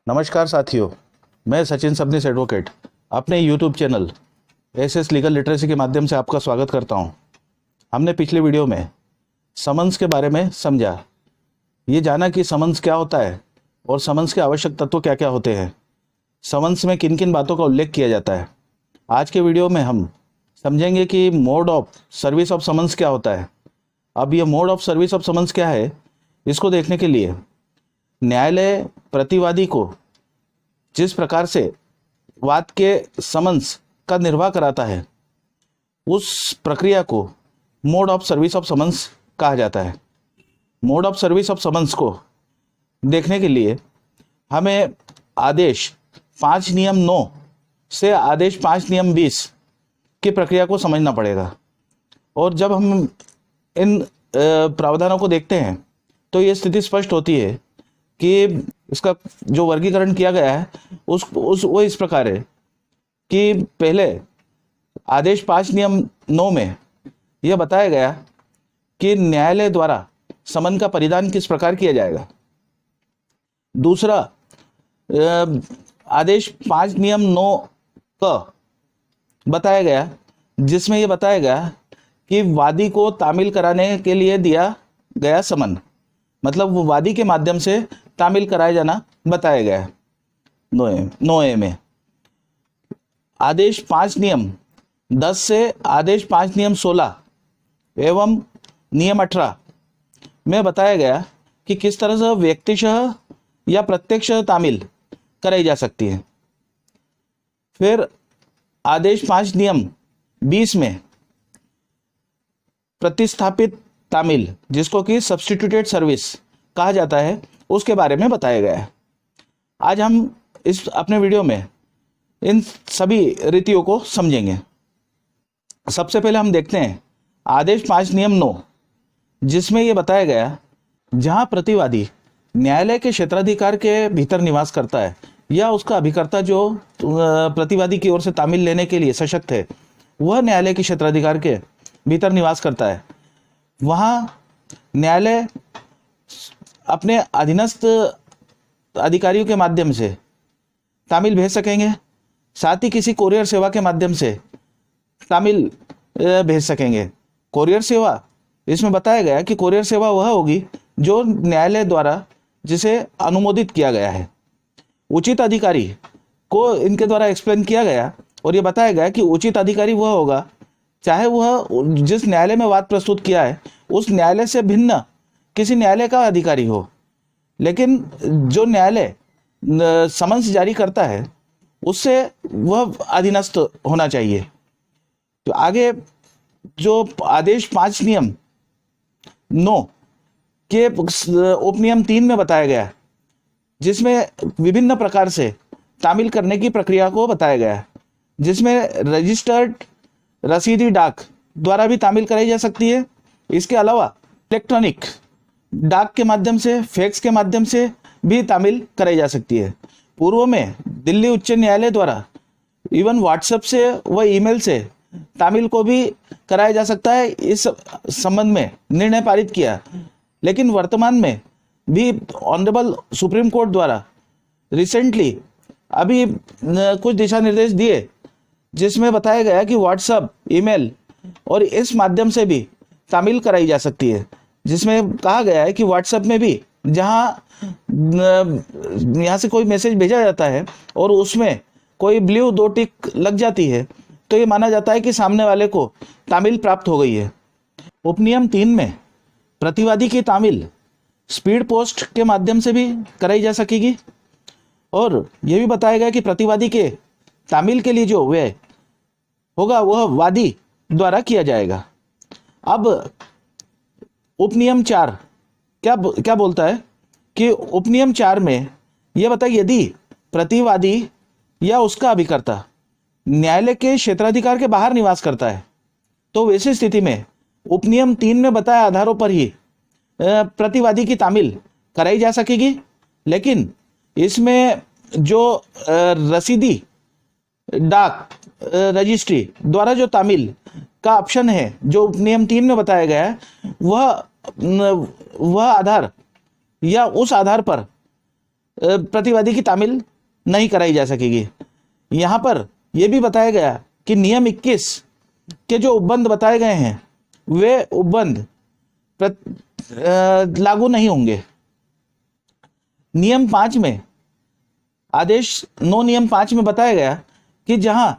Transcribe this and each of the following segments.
नमस्कार साथियों, मैं सचिन सबनीस एडवोकेट अपने YouTube channel SS legal literacy के माध्यम से आपका स्वागत करता हूं। हमने पिछले वीडियो में समन्स के बारे में समझा, ये जाना कि समन्स क्या होता है और समन्स के आवश्यक तत्व क्या क्या होते हैं, समन्स में किन किन बातों का उल्लेख किया जाता है। आज के वीडियो में हम समझेंगे कि mode of service of summons क्या होता है। अब ये mode of service of summons क्या है, इसको देखने के लिए न्यायालय प्रतिवादी को जिस प्रकार से वाद के समन्स का निर्वाह कराता है, उस प्रक्रिया को mode of service of summons कहा जाता है। Mode of service of summons को देखने के लिए हमें आदेश 5 नियम 9 से आदेश 5 नियम 20 की प्रक्रिया को समझना पड़ेगा। और जब हम इन प्रावधानों को देखते हैं तो ये स्थिति स्पष्ट होती है कि इसका जो वर्गीकरण किया गया है वो इस प्रकार है कि पहले आदेश 5 नियम 9 में यह बताया गया कि न्यायालय द्वारा समन का परिधान किस प्रकार किया जाएगा। दूसरा आदेश 5 नियम 9 का बताया गया, जिसमें यह बताया गया कि वादी को तामील कराने के लिए दिया गया समन, मतलब वो वादी के माध्यम से तामील कराया जाना बताया गया है 9A में। आदेश 5 नियम 10 से आदेश 5 नियम 16 एवं नियम 18 में बताया गया कि किस तरह से व्यक्तिशः या प्रत्यक्ष तामील कराई जा सकती है। फिर आदेश 5 नियम 20 में प्रतिस्थापित तामील, जिसको कि सब्स्टिट्यूटेड सर्विस कहा जाता है, उसके बारे में बताया गया है। आज हम इस अपने वीडियो में इन सभी रीतियों को समझेंगे। सबसे पहले हम देखते हैं आदेश 5 नियम 9, जिसमें यह बताया गया जहां प्रतिवादी न्यायालय के क्षेत्राधिकार के भीतर निवास करता है या उसका अभिकर्ता जो प्रतिवादी की ओर से तामील लेने के लिए सशक्त है, वह न्यायालय के क्षेत्राधिकार के भीतर निवास करता है, वहाँ न्यायालय अपने अधीनस्थ अधिकारियों के माध्यम से तामील भेज सकेंगे, साथ ही किसी कोरियर सेवा के माध्यम से तामील भेज सकेंगे। कोरियर सेवा, इसमें बताया गया कि कोरियर सेवा वह होगी जो न्यायालय द्वारा जिसे अनुमोदित किया गया है। उचित अधिकारी को इनके द्वारा एक्सप्लेन किया गया और ये बताया गया कि उचित अधिकारी वह होगा चाहे वह जिस न्यायालय में वाद प्रस्तुत किया है उस न्यायालय से भिन्न किसी न्यायालय का अधिकारी हो, लेकिन जो न्यायालय समन्स जारी करता है उससे वह अधीनस्थ होना चाहिए। तो आगे जो आदेश 5 नियम 9 के उपनियम 3 में बताया गया, जिसमें विभिन्न प्रकार से तामील करने की प्रक्रिया को बताया गया है, जिसमें रजिस्टर्ड रसीदी डाक द्वारा भी तामील कराई जा सकती है। इसके अलावा इलेक्ट्रॉनिक डाक के माध्यम से, फैक्स के माध्यम से भी तामील कराई जा सकती है। पूर्व में दिल्ली उच्च न्यायालय द्वारा इवन व्हाट्सएप से व ईमेल से तामील को भी कराया जा सकता है, इस संबंध में निर्णय पारित किया। लेकिन वर्तमान में भी ऑनरेबल सुप्रीम कोर्ट द्वारा रिसेंटली अभी कुछ दिशा निर्देश दिए, जिसमें बताया गया कि व्हाट्सएप, ईमेल और इस माध्यम से भी तामील कराई जा सकती है, जिसमें कहा गया है कि व्हाट्सएप में भी जहां यहाँ से कोई मैसेज भेजा जाता है और उसमें कोई ब्लू 2 टिक लग जाती है तो ये माना जाता है कि सामने वाले को तामील प्राप्त हो गई है। उपनियम 3 में प्रतिवादी की तामील स्पीड पोस्ट के माध्यम से भी कराई जा सकेगी और यह भी बताया गया कि प्रतिवादी के तामील के लिए जो व्यय होगा वह वादी द्वारा किया जाएगा। अब उपनियम 4 क्या बोलता है कि उपनियम 4 में यह बताइए, यदि प्रतिवादी या उसका अभिकर्ता न्यायालय के क्षेत्राधिकार के बाहर निवास करता है तो वैसी स्थिति में उपनियम 3 में बताए आधारों पर ही प्रतिवादी की तामील कराई जा सकेगी। लेकिन इसमें जो रसीदी डाक रजिस्ट्री द्वारा जो तामील का ऑप्शन है जो उपनियम 3 में बताया गया है, वह आधार या उस आधार पर प्रतिवादी की तामील नहीं कराई जा सकेगी। यहाँ पर यह भी बताया गया कि नियम 21 के जो उपबंध बताए गए हैं वे उपबंध लागू नहीं होंगे। नियम 5 में आदेश 9 नियम 5 में बताया गया कि जहां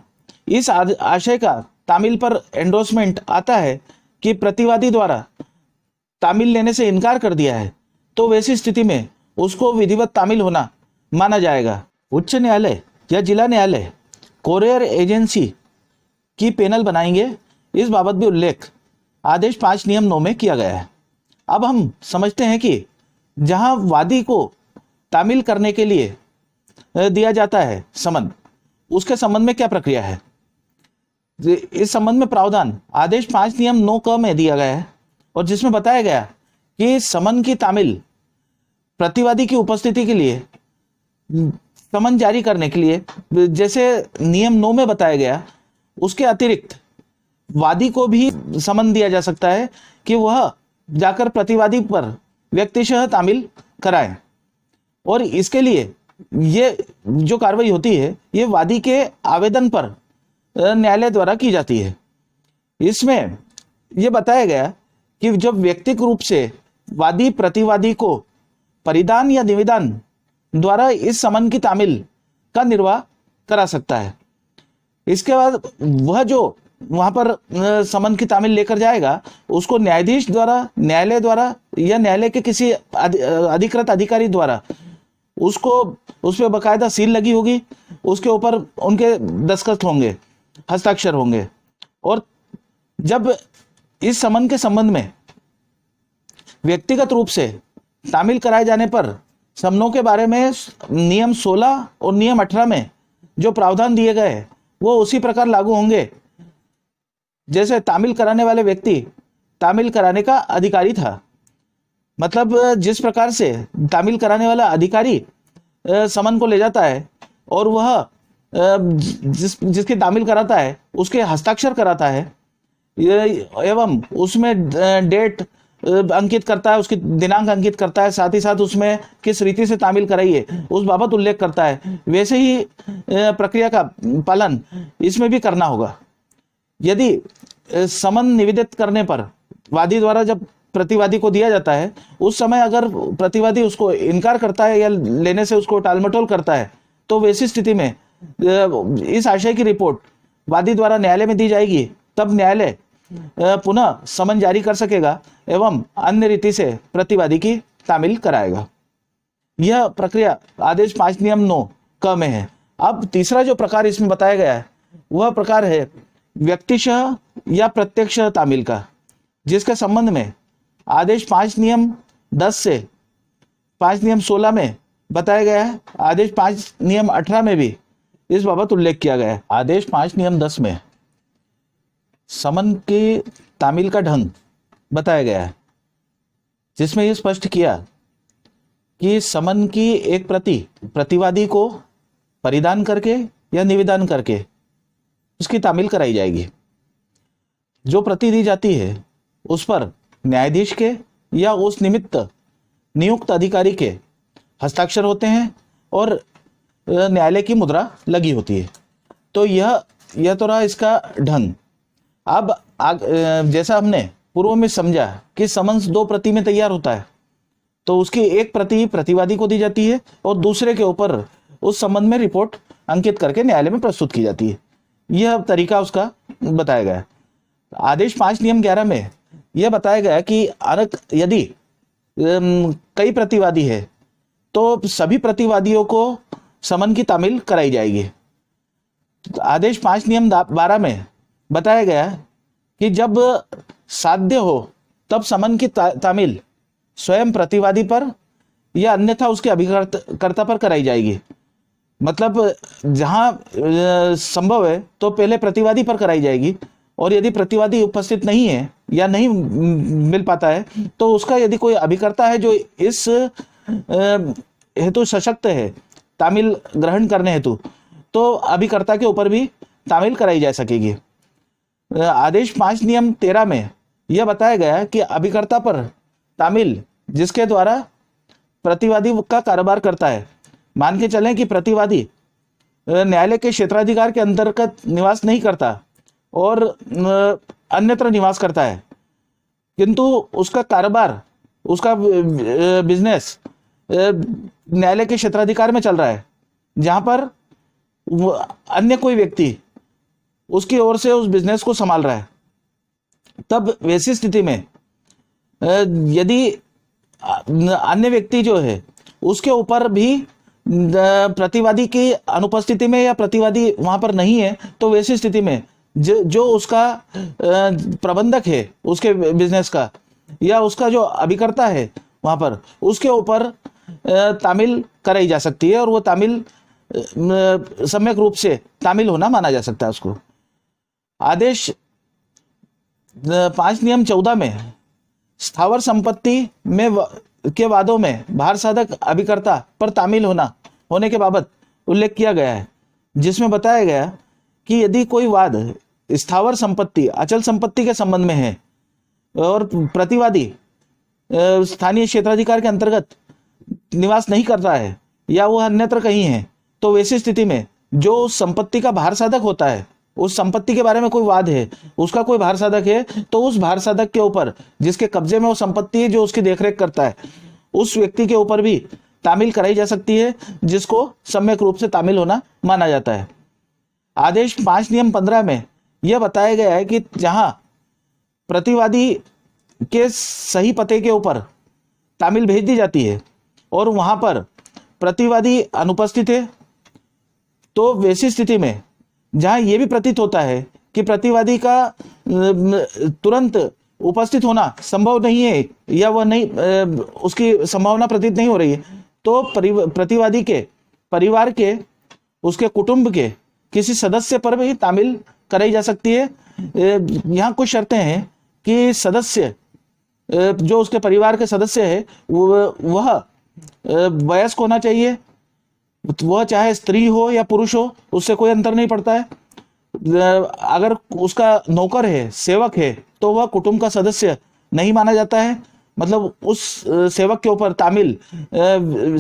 इस आशय का तामील पर एंडोर्समेंट आता है कि प्रतिवादी द्वारा तामील लेने से इनकार कर दिया है, तो वैसी स्थिति में उसको विधिवत तामील होना माना जाएगा। उच्च न्यायालय या जिला न्यायालय कोरियर एजेंसी की पैनल बनाएंगे, इस बाबत भी उल्लेख आदेश 5 नियम 9 में किया गया है। अब हम समझते हैं कि जहां वादी को तामील करने के लिए दिया जाता है समन, उसके संबंध में क्या प्रक्रिया है। इस संबंध में प्रावधान आदेश 5 नियम 9 क में दिया गया है और जिसमें बताया गया कि समन की तामील प्रतिवादी की उपस्थिति के लिए समन जारी करने के लिए जैसे नियम 9 में बताया गया, उसके अतिरिक्त वादी को भी समन दिया जा सकता है कि वह जाकर प्रतिवादी पर व्यक्तिशः तामील कराए। और इसके लिए ये जो कार्रवाई होती है ये वादी के आवेदन पर न्यायालय द्वारा की जाती है। इसमें यह बताया गया कि जब व्यक्तिगत रूप से वादी प्रतिवादी को परिधान या निवेदन द्वारा इस समन की तामील का निर्वाह करा सकता है। इसके बाद वह जो वहां पर समन की तामील लेकर जाएगा उसको न्यायाधीश द्वारा, न्यायालय द्वारा या न्यायालय के किसी अधिकृत अधिकारी द्वारा उसको उस पर बाकायदा सील लगी होगी, उसके ऊपर उनके दस्तखत होंगे, हस्ताक्षर होंगे। और जब इस समन के संबंध में व्यक्तिगत रूप से तामील कराए जाने पर समनों के बारे में नियम 16 और नियम 18 में जो प्रावधान दिए गए वो उसी प्रकार लागू होंगे जैसे तामील कराने वाले व्यक्ति तामील कराने का अधिकारी था। मतलब जिस प्रकार से तामील कराने वाला अधिकारी समन को ले जाता है और वह जिसकी तामील कराता है उसके हस्ताक्षर कराता है एवं उसमें डेट अंकित करता है, उसकी दिनांक अंकित करता है, साथ ही साथ उसमें किस रीति से तामील कराई है उस बाबत उल्लेख करता है। वैसे ही प्रक्रिया का पालन इसमें भी करना होगा। यदि समन निवेदित करने पर वादी द्वारा जब प्रतिवादी को दिया जाता है उस समय अगर प्रतिवादी उसको इनकार करता है या लेने से उसको टालमटोल करता है तो वैसी स्थिति में इस आशय की रिपोर्ट वादी द्वारा न्यायालय में दी जाएगी। तब न्यायालय पुनः समन जारी कर सकेगा एवं अन्य रीति से प्रतिवादी की तामील कराएगा। यह प्रक्रिया आदेश 5 नियम 9 क में है। अब तीसरा जो प्रकार इसमें बताया गया है वह प्रकार है व्यक्तिशः या प्रत्यक्ष तामील का, जिसके संबंध में आदेश 5 नियम 10 से 5 नियम 16 में बताया गया है। आदेश 5 नियम 18 में भी इस बाबत उल्लेख किया गया है। आदेश 5 नियम 10 में समन की तामील का ढंग बताया गया है, जिसमें यह स्पष्ट किया कि समन की एक प्रति प्रतिवादी को परिधान करके या निवेदन करके उसकी तामील कराई जाएगी। जो प्रति दी जाती है उस पर न्यायाधीश के या उस निमित्त नियुक्त अधिकारी के हस्ताक्षर होते हैं और न्यायालय की मुद्रा लगी होती है। तो यह तो रहा इसका ढंग। अब जैसा हमने पूर्व में समझा कि समन्स 2 प्रति में तैयार होता है तो उसकी एक प्रति प्रतिवादी को दी जाती है और दूसरे के ऊपर उस संबंध में रिपोर्ट अंकित करके न्यायालय में प्रस्तुत की जाती है। यह तरीका उसका बताया गया है। आदेश 5 नियम 11 में यह बताया गया कि यदि कई प्रतिवादी है तो सभी प्रतिवादियों को समन की तामील कराई जाएगी। आदेश 5 नियम 12 में बताया गया कि जब साध्य हो तब समन की तामील स्वयं प्रतिवादी पर या अन्यथा उसके अभिकर्ता पर कराई जाएगी। मतलब जहां संभव है तो पहले प्रतिवादी पर कराई जाएगी और यदि प्रतिवादी उपस्थित नहीं है या नहीं मिल पाता है तो उसका यदि कोई अभिकर्ता है जो इस हेतु सशक्त है तामील ग्रहण करने हेतु, तो अभिकर्ता के ऊपर भी तामील कराई जा सकेगी। आदेश 5 नियम 13 में यह बताया गया कि अभिकर्ता पर तामील जिसके द्वारा प्रतिवादी का कारोबार करता है मान के चलें कि प्रतिवादी न्यायालय के क्षेत्राधिकार के अंतर्गत निवास नहीं करता और अन्यत्र निवास करता है, किंतु उसका कारोबार, उसका बिजनेस न्यायालय के क्षेत्राधिकार में चल रहा है, जहां पर अन्य कोई व्यक्ति उसकी ओर से उस बिजनेस को संभाल रहा है, तब वैसी स्थिति में यदि अन्य व्यक्ति जो है उसके ऊपर भी प्रतिवादी की अनुपस्थिति में या प्रतिवादी वहां पर नहीं है, तो वैसी स्थिति में जो उसका प्रबंधक है उसके बिजनेस का या उसका जो अभिकर्ता है वहां पर, उसके ऊपर तामील कराई जा सकती है और वो तामील सम्यक रूप से तामील होना माना जा सकता है उसको। आदेश 5 नियम 14 में स्थावर संपत्ति में के वादों में भार साधक अभिकर्ता पर तामील होने के बाबत उल्लेख किया गया है, जिसमें बताया गया कि यदि कोई वाद स्थावर संपत्ति, अचल संपत्ति के संबंध में है और प्रतिवादी स्थानीय क्षेत्राधिकार के अंतर्गत निवास नहीं करता है या वह अन्यत्र कहीं है, तो वैसी स्थिति में जो उस संपत्ति का भार साधक होता है, उस संपत्ति के बारे में कोई वाद है, उसका कोई भार साधक है, तो उस भार साधक के ऊपर, जिसके कब्जे में वो संपत्ति है, जो उसकी देखरेख करता है, उस व्यक्ति के ऊपर भी तामील कराई जा सकती है, जिसको सम्यक रूप से तामील होना माना जाता है। आदेश 5 नियम 15 में यह बताया गया है कि जहां प्रतिवादी के सही पते के ऊपर तामील भेज दी जाती है और वहां पर प्रतिवादी अनुपस्थित है, तो वैसी स्थिति में जहां यह भी प्रतीत होता है कि प्रतिवादी का तुरंत उपस्थित होना संभव नहीं है या वह नहीं, उसकी संभावना प्रतीत नहीं हो रही है, तो प्रतिवादी के परिवार के, उसके कुटुंब के किसी सदस्य पर भी तामील कराई जा सकती है। यहाँ कुछ शर्तें हैं कि सदस्य, जो उसके परिवार के सदस्य है, वह वयस्क होना चाहिए, वह चाहे स्त्री हो या पुरुष हो, उससे कोई अंतर नहीं पड़ता है। अगर उसका नौकर है, सेवक है, तो वह कुटुंब का सदस्य नहीं माना जाता है, मतलब उस सेवक के ऊपर तामील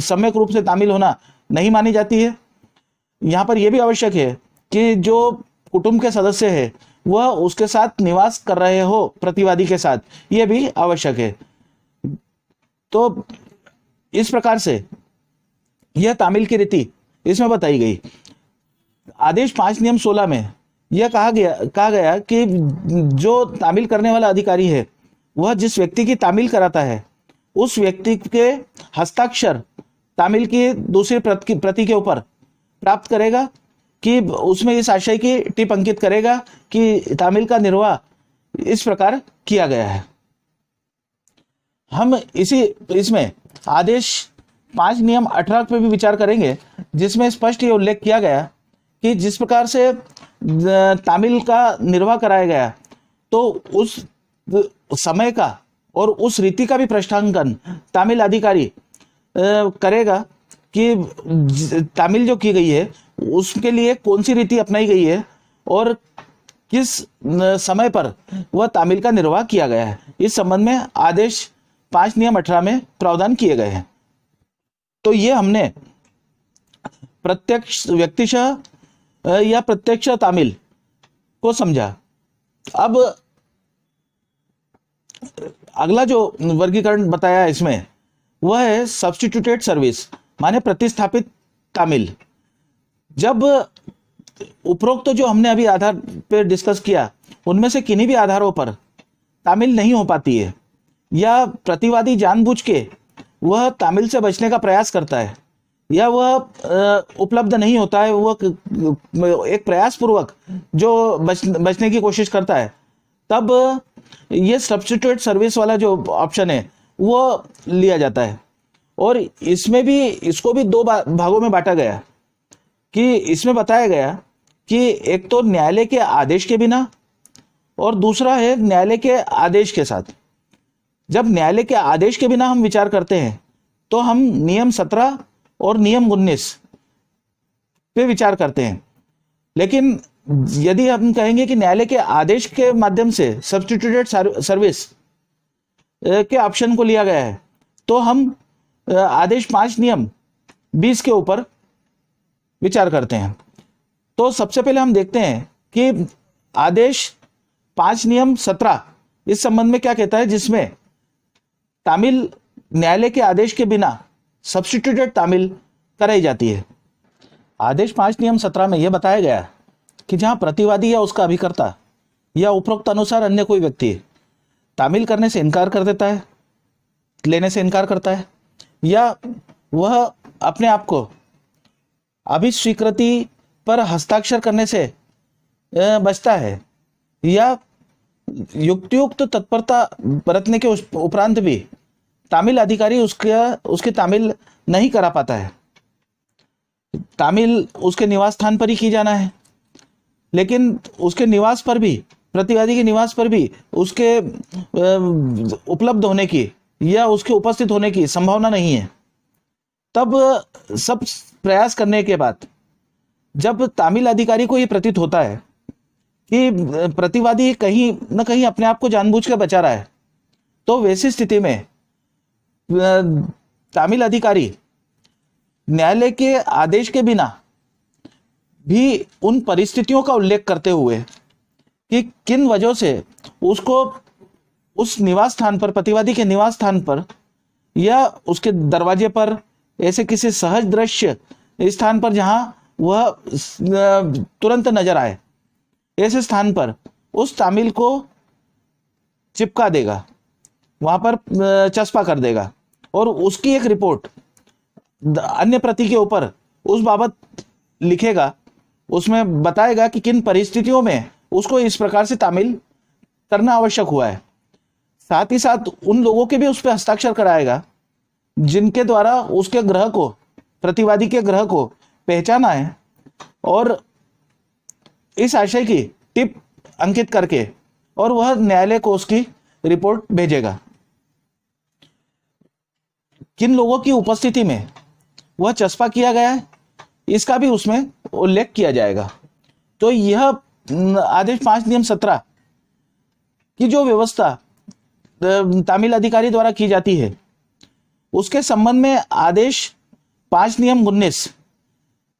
सम्यक रूप से तामील होना नहीं मानी जाती है। यहाँ पर यह भी आवश्यक है कि जो कुटुंब के सदस्य है वह उसके साथ निवास कर रहे हो प्रतिवादी के साथ, यह भी आवश्यक है। तो इस प्रकार से यह तामील की रीति इसमें बताई गई। आदेश 5 नियम 16 में यह कहा गया कि जो तामील करने वाला अधिकारी है वह जिस व्यक्ति की तामील कराता है उस व्यक्ति के हस्ताक्षर तामील की दूसरी प्रति के ऊपर प्राप्त करेगा, कि उसमें इस आशय की टिप अंकित करेगा कि तामील का निर्वाह इस प्रकार किया गया है। हम इसमें आदेश 5 नियम 18 पे भी विचार करेंगे, जिसमें स्पष्ट ये उल्लेख किया गया कि जिस प्रकार से तामील का निर्वाह कराया गया, तो उस समय का और उस रीति का भी प्रश्नांकन तामील अधिकारी करेगा कि तामील जो की गई है उसके लिए कौन सी रीति अपनाई गई है और किस समय पर वह तामील का निर्वाह किया गया है। इस संबंध में आदेश 5 नियम 18 में प्रावधान किए गए हैं। तो ये हमने प्रत्यक्ष व्यक्तिशः या प्रत्यक्ष तामील को समझा। अब अगला जो वर्गीकरण बताया इसमें वह है सब्स्टिट्यूटेड सर्विस, माने प्रतिस्थापित तामील। जब उपरोक्त जो हमने अभी आधार पे डिस्कस किया उनमें से किन्हीं भी आधारों पर तामील नहीं हो पाती है या प्रतिवादी जानबूझ के वह तामील से बचने का प्रयास करता है या वह उपलब्ध नहीं होता है, वह एक प्रयास पूर्वक जो बचने की कोशिश करता है, तब ये सब्स्टिट्यूट सर्विस वाला जो ऑप्शन है वो लिया जाता है। और इसमें भी इसको भी दो भागों में बांटा गया कि इसमें बताया गया कि एक तो न्यायालय के आदेश के बिना और दूसरा है न्यायालय के आदेश के साथ। जब न्यायालय के आदेश के बिना हम विचार करते हैं तो हम नियम 17 और नियम 19 पे विचार करते हैं, लेकिन यदि हम कहेंगे कि न्यायालय के आदेश के माध्यम से सब्स्टिट्यूटेड सर्विस के ऑप्शन को लिया गया है, तो हम आदेश 5 नियम 20 के ऊपर विचार करते हैं। तो सबसे पहले हम देखते हैं कि आदेश 5 नियम 17 इस संबंध में क्या कहता है, जिसमें तामील न्यायालय के आदेश के बिना सब्स्टिट्यूटेड तामील कराई जाती है। आदेश 5 नियम 17 में यह बताया गया कि जहां प्रतिवादी या उसका अभिकर्ता या उपरोक्त अनुसार अन्य कोई व्यक्ति तामील करने से इनकार कर देता है, लेने से इनकार करता है, या वह अपने आप को अभिस्वीकृति पर हस्ताक्षर करने से बचता है, या युक्तियुक्त तत्परता बरतने के उपरांत भी तामील अधिकारी उसकी तामील नहीं करा पाता है। तामील उसके निवास स्थान पर ही की जाना है, लेकिन उसके निवास पर भी, प्रतिवादी के निवास पर भी उसके उपलब्ध होने की या उसके उपस्थित होने की संभावना नहीं है। तब सब प्रयास करने के बाद जब तामील अधिकारी को यह प्रतीत होता है कि प्रतिवादी कहीं न कहीं अपने आप को जानबूझकर बचा रहा है, तो वैसी स्थिति में तामील अधिकारी न्यायालय के आदेश के बिना भी उन परिस्थितियों का उल्लेख करते हुए कि किन वजहों से उसको उस निवास स्थान पर, प्रतिवादी के निवास स्थान पर या उसके दरवाजे पर, ऐसे किसी सहज दृश्य स्थान पर जहां वह तुरंत नजर आए, ऐसे स्थान पर उस तामील को चिपका देगा, वहां पर चस्पा कर देगा और उसकी एक रिपोर्ट अन्य प्रति के ऊपर उस बाबत लिखेगा। उसमें बताएगा कि किन परिस्थितियों में उसको इस प्रकार से तामील करना आवश्यक हुआ है। साथ ही साथ उन लोगों के भी उस पर हस्ताक्षर कराएगा जिनके द्वारा उसके ग्रह को, प्रतिवादी के ग्रह को पहचाना है, और इस आशय की टिप अंकित करके और वह न्यायालय को उसकी रिपोर्ट भेजेगा। किन लोगों की उपस्थिति में वह चस्पा किया गया है, इसका भी उसमें उल्लेख किया जाएगा। तो यह आदेश 5 नियम 17 की जो व्यवस्था तामील अधिकारी द्वारा की जाती है, उसके संबंध में आदेश 5 नियम 19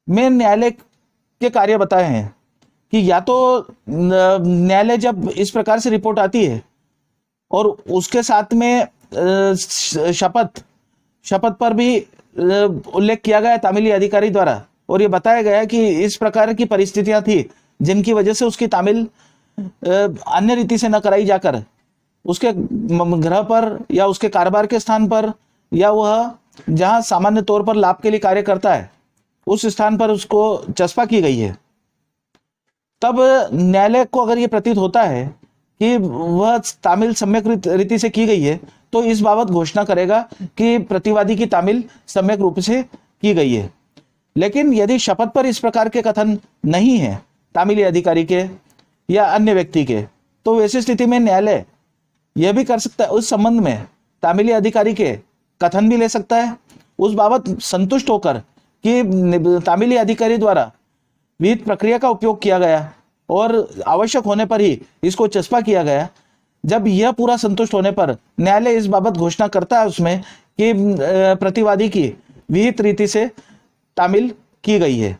में न्यायालय के कार्य बताए हैं कि या तो न्यायालय जब इस प्रकार से रिपोर्ट आती है और उसके साथ में शपथ पर भी उल्लेख किया गया तामीली अधिकारी द्वारा, और ये बताया गया कि इस प्रकार की परिस्थितियां थी जिनकी वजह से उसकी तामील अन्य रीति से न कराई जाकर उसके ग्रह पर या उसके कारोबार के स्थान पर या वह जहां सामान्य तौर पर लाभ के लिए कार्य करता है उस स्थान पर उसको चस्पा की गई है। तब न्यायालय को अगर ये प्रतीत होता है कि वह तामील सम्यक रीति से की गई है, तो इस बाबत घोषणा करेगा कि प्रतिवादी की तामील सम्यक रूप से की गई है। लेकिन यदि शपथ पर इस प्रकार के कथन नहीं है तामीली अधिकारी के या अन्य व्यक्ति के, तो वैसी स्थिति में न्यायालय यह भी कर सकता है, उस संबंध में तामीली अधिकारी के कथन भी ले सकता है, उस बाबत संतुष्ट होकर कि तामीली अधिकारी द्वारा विहित प्रक्रिया का उपयोग किया गया और आवश्यक होने पर ही इसको चस्पा किया गया। जब यह पूरा संतुष्ट होने पर न्यायालय इस बाबत घोषणा करता है उसमें कि प्रतिवादी की विहित रीति से तामील की गई है।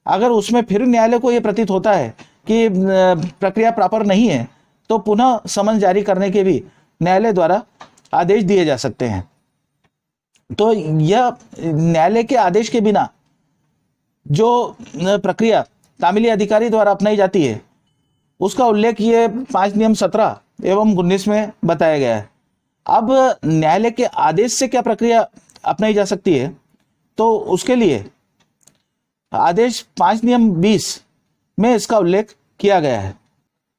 अगर उसमें फिर न्यायालय को यह प्रतीत होता है कि प्रक्रिया प्रॉपर नहीं है, तो पुनः समन जारी करने के भी न्यायालय द्वारा आदेश दिए जा सकते हैं। तो यह न्यायालय के आदेश के बिना जो प्रक्रिया तामीली अधिकारी द्वारा अपनाई जाती है, उसका उल्लेख ये 5 नियम 17 एवं 19 में बताया गया है। अब न्यायालय के आदेश से क्या प्रक्रिया अपनाई जा सकती है, तो उसके लिए आदेश 5 नियम 20 में इसका उल्लेख किया गया है,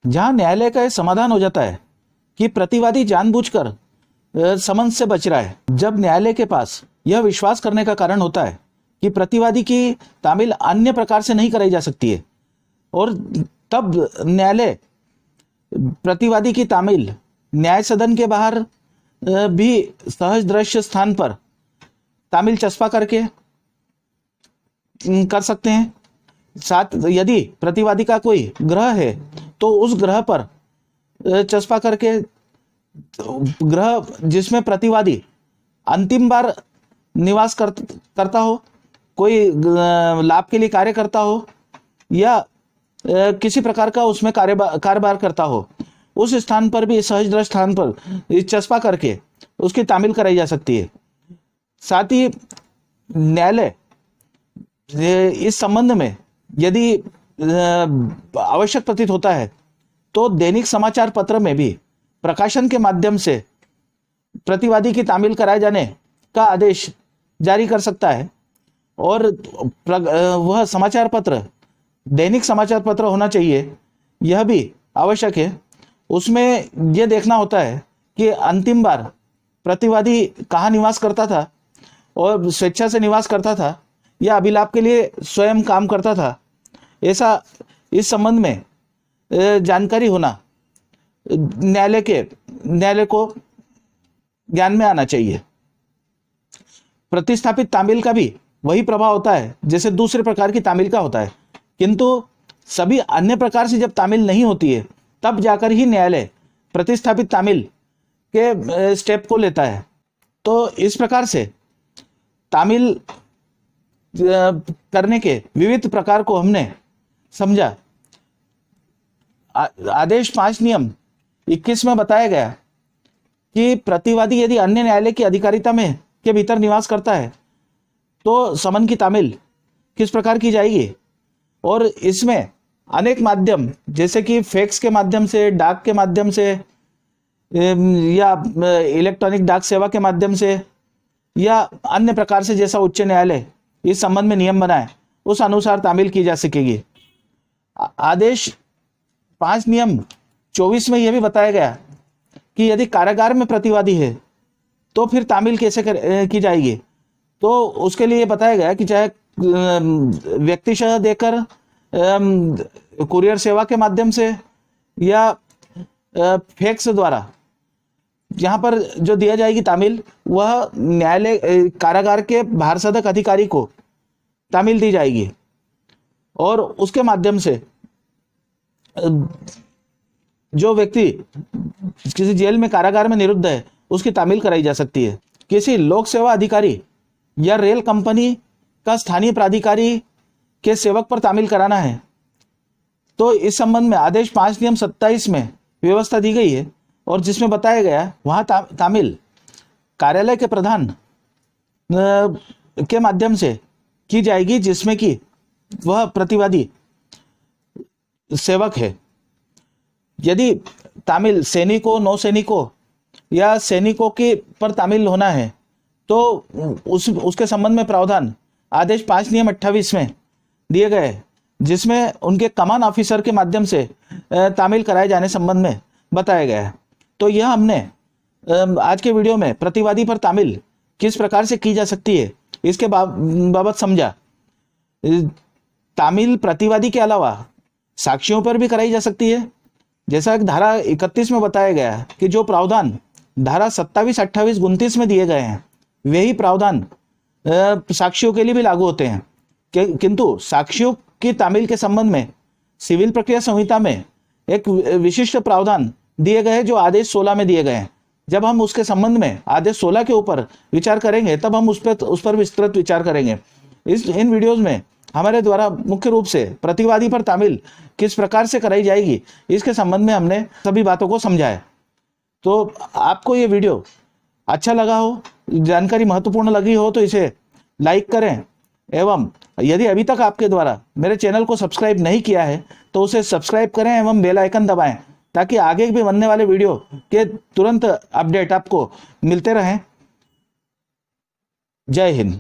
जहां न्यायालय का यह समाधान हो जाता है कि प्रतिवादी जानबूझकर समन से बच रहा है। जब न्यायालय के पास यह विश्वास करने का कारण होता है कि प्रतिवादी की तामील अन्य प्रकार से नहीं कराई जा सकती है, और तब न्यायालय प्रतिवादी की तामील न्याय सदन के बाहर भी सहज दृश्य स्थान पर तामील चस्पा करके कर सकते हैं। साथ यदि प्रतिवादी का कोई ग्रह है तो उस ग्रह पर चस्पा करके, ग्रह जिसमें प्रतिवादी अंतिम बार निवास करता हो कोई लाभ के लिए कार्य करता हो या किसी प्रकार का उसमें कारोबार करता हो, उस स्थान पर भी, सहज दृष्ट स्थान पर चस्पा करके उसकी तामील कराई जा सकती है। साथ ही न्यायालय इस संबंध में यदि आवश्यक प्रतीत होता है तो दैनिक समाचार पत्र में भी प्रकाशन के माध्यम से प्रतिवादी की तामील कराए जाने का आदेश जारी कर सकता है। और वह समाचार पत्र दैनिक समाचार पत्र होना चाहिए, यह भी आवश्यक है। उसमें यह देखना होता है कि अंतिम बार प्रतिवादी कहाँ निवास करता था और स्वेच्छा से निवास करता था या अभिलाप के लिए स्वयं काम करता था। ऐसा इस संबंध में जानकारी होना न्यायालय को ज्ञान में आना चाहिए। प्रतिस्थापित तामील का भी वही प्रभाव होता है जैसे दूसरे प्रकार की तामील का होता है, किंतु सभी अन्य प्रकार से जब तामील नहीं होती है तब जाकर ही न्यायालय प्रतिस्थापित तामील के स्टेप को लेता है। तो इस प्रकार से तामील करने के विविध प्रकार को हमने समझा। आदेश 5 नियम 21 में बताया गया कि प्रतिवादी यदि अन्य न्यायालय की अधिकारिता में के भीतर निवास करता है तो समन की तामील किस प्रकार की जाएगी, और इसमें अनेक माध्यम जैसे कि फैक्स के माध्यम से, डाक के माध्यम से या इलेक्ट्रॉनिक डाक सेवा के माध्यम से या अन्य प्रकार से जैसा उच्च न्यायालय इस संबंध में नियम बनाए उस अनुसार तामील की जा सकेगी। आदेश 5 नियम 24 में यह भी बताया गया कि यदि कारागार में प्रतिवादी है तो फिर तामील कैसे की जाएगी। तो उसके लिए बताया गया कि चाहे व्यक्तिशः देकर, कुरियर सेवा के माध्यम से या फैक्स द्वारा, यहाँ पर जो दिया जाएगी तामील वह न्यायालय कारागार के भारसाधक अधिकारी को तामील दी जाएगी और उसके माध्यम से जो व्यक्ति किसी जेल में, कारागार में निरुद्ध है उसकी तामील कराई जा सकती है। किसी लोक सेवा अधिकारी या रेल कंपनी का स्थानीय प्राधिकारी के सेवक पर तामील कराना है तो इस संबंध में आदेश 5 नियम 27 में व्यवस्था दी गई है और जिसमें बताया गया वहाँ तामील कार्यालय के प्रधान के माध्यम से की जाएगी जिसमें कि वह प्रतिवादी सेवक है। यदि तामील सैनिकों, नौसैनिकों या सैनिकों के पर तामील होना है तो उसके संबंध में प्रावधान आदेश 5 नियम 28 में दिए गए जिसमें उनके कमान ऑफिसर के माध्यम से तामील कराए जाने संबंध में बताया गया है। तो यह हमने आज के वीडियो में प्रतिवादी पर तामील किस प्रकार से की जा सकती है इसके बाबत समझा। तामील प्रतिवादी के अलावा साक्षियों पर भी कराई जा सकती है, जैसा कि धारा 31 में बताया गया है कि जो प्रावधान धारा 27, 28, 29 में दिए गए हैं वही प्रावधान साक्षियों के लिए भी लागू होते हैं। किंतु साक्षियों की तामील के संबंध में सिविल प्रक्रिया संहिता में एक विशिष्ट प्रावधान दिए गए हैं जो आदेश 16 में दिए गए हैं। जब हम उसके संबंध में आदेश 16 के ऊपर विचार करेंगे तब हम उस पर विस्तृत विचार करेंगे। इन वीडियोज में हमारे द्वारा मुख्य रूप से प्रतिवादी पर तामील किस प्रकार से कराई जाएगी इसके संबंध में हमने सभी बातों को समझा है। तो आपको ये वीडियो अच्छा लगा हो, जानकारी महत्वपूर्ण लगी हो तो इसे लाइक करें एवं यदि अभी तक आपके द्वारा मेरे चैनल को सब्सक्राइब नहीं किया है तो उसे सब्सक्राइब करें एवं बेल आइकन दबाएं ताकि आगे भी बनने वाले वीडियो के तुरंत अपडेट आपको मिलते रहें। जय हिंद।